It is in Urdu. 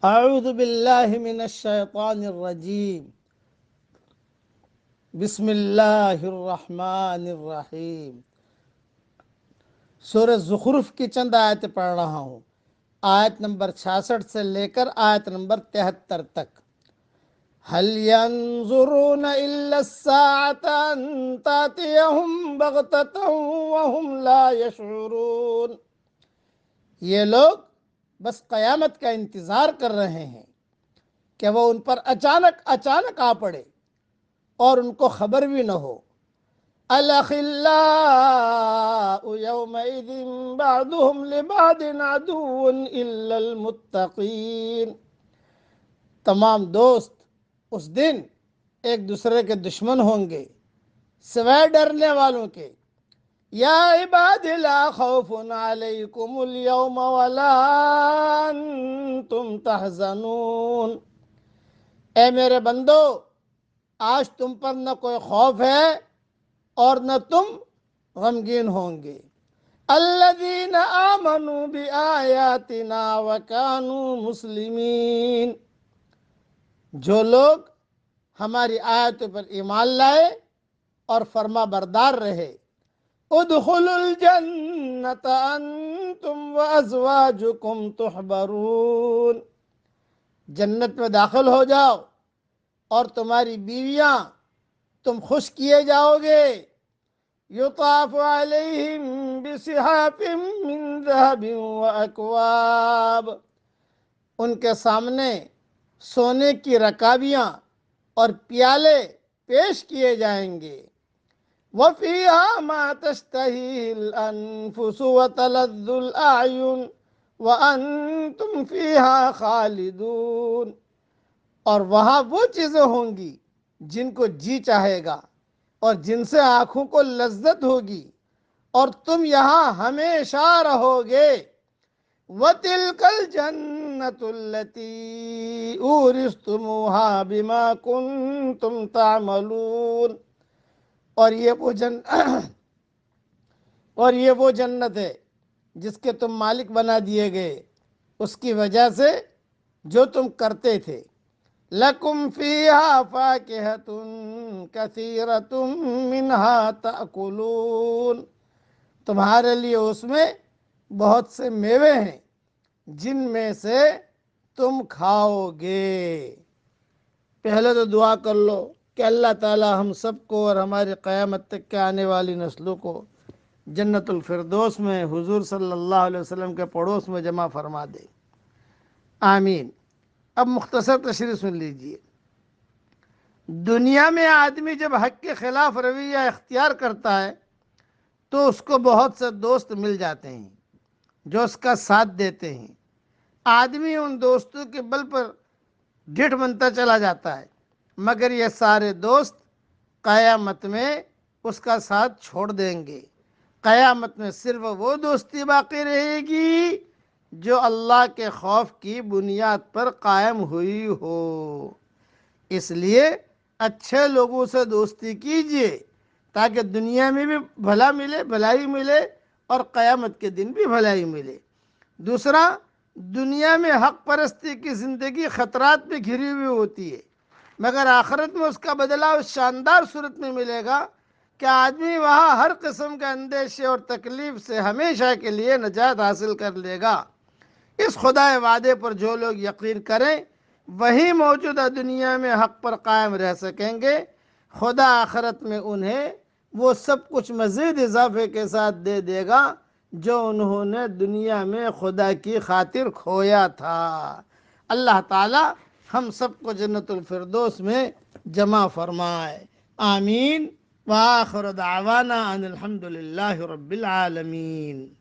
اعوذ باللہ من الشیطان الرجیم بسم اللہ الرحمن الرحیم۔ سورہ زخرف کی چند آیتیں پڑھ رہا ہوں، آیت نمبر 66 سے لے کر آیت نمبر 73 تک۔ هل ينظرون إلا الساعة أن تأتيهم بغتة وهم لا يشعرون۔ یہ لوگ بس قیامت کا انتظار کر رہے ہیں کہ وہ ان پر اچانک آ پڑے اور ان کو خبر بھی نہ ہو۔ الأخلاء يومئذ بعضهم لبعض عدو إلا المتقين۔ تمام دوست اس دن ایک دوسرے کے دشمن ہوں گے سوائے ڈرنے والوں کے۔ یا عباد لا خوف علیکم اليوم ولا انتم تحزنون۔ اے میرے بندو، آج تم پر نہ کوئی خوف ہے اور نہ تم غمگین ہوں گے۔ الذین آمنوا بآیاتنا وکانوا مسلمین۔ جو لوگ ہماری آیتوں پر ایمان لائے اور فرما بردار رہے۔ ادخلوا الجنة انتم وازواجکم تحبرون۔ جنت میں داخل ہو جاؤ اور تمہاری بیویاں تم خوش کیے جاؤ گے۔ یطاف علیہم بصحاف من ذہب واکواب۔ ان کے سامنے سونے کی رکابیاں اور پیالے پیش کیے جائیں گے۔ وَفِيهَا مَا تَشْتَهِي الْأَنفُسُ وَتَلَذُّ الْأَعْيُنُ وَأَنْتُمْ فِيهَا خَالِدُونَ۔ اور وہاں وہ چیزیں ہوں گی جن کو جی چاہے گا اور جن سے آنکھوں کو لذت ہوگی، اور تم یہاں ہمیشہ رہو گے۔ وَتِلْكَ الْجَنَّةُ الَّتِي أُورِثْتُمُوهَا بِمَا كُنْتُمْ تَعْمَلُونَ۔ اور یہ وہ جنت ہے جس کے تم مالک بنا دیے گئے اس کی وجہ سے جو تم کرتے تھے۔ لَكُمْ فِيهَا فَاكِهَةٌ كَثِيرَةٌ مِّنْهَا تَأْكُلُونَ۔ تمہارے لیے اس میں بہت سے میوے ہیں جن میں سے تم کھاؤ گے۔ پہلے تو دعا کر لو کہ اللہ تعالی ہم سب کو اور ہماری قیامت تک کے آنے والی نسلوں کو جنت الفردوس میں حضور صلی اللہ علیہ وسلم کے پڑوس میں جمع فرما دے، آمین۔ اب مختصر تشریح سن لیجئے۔ دنیا میں آدمی جب حق کے خلاف رویہ اختیار کرتا ہے تو اس کو بہت سے دوست مل جاتے ہیں جو اس کا ساتھ دیتے ہیں۔ آدمی ان دوستوں کے بل پر ڈھٹ بنتا چلا جاتا ہے، مگر یہ سارے دوست قیامت میں اس کا ساتھ چھوڑ دیں گے۔ قیامت میں صرف وہ دوستی باقی رہے گی جو اللہ کے خوف کی بنیاد پر قائم ہوئی ہو۔ اس لیے اچھے لوگوں سے دوستی کیجیے تاکہ دنیا میں بھی بھلائی ملے اور قیامت کے دن بھی بھلائی ملے۔ دوسرا، دنیا میں حق پرستی کی زندگی خطرات پہ گھری ہوئی ہوتی ہے، مگر آخرت میں اس کا بدلہ اس شاندار صورت میں ملے گا کہ آدمی وہاں ہر قسم کے اندیشے اور تکلیف سے ہمیشہ کے لیے نجات حاصل کر لے گا۔ اس خدا وعدے پر جو لوگ یقین کریں وہی موجودہ دنیا میں حق پر قائم رہ سکیں گے۔ خدا آخرت میں انہیں وہ سب کچھ مزید اضافے کے ساتھ دے دے گا جو انہوں نے دنیا میں خدا کی خاطر کھویا تھا۔ اللہ تعالی ہم سب کو جنت الفردوس میں جمع فرمائے، آمین۔ وآخر دعوانا ان الحمد للہ رب العالمین۔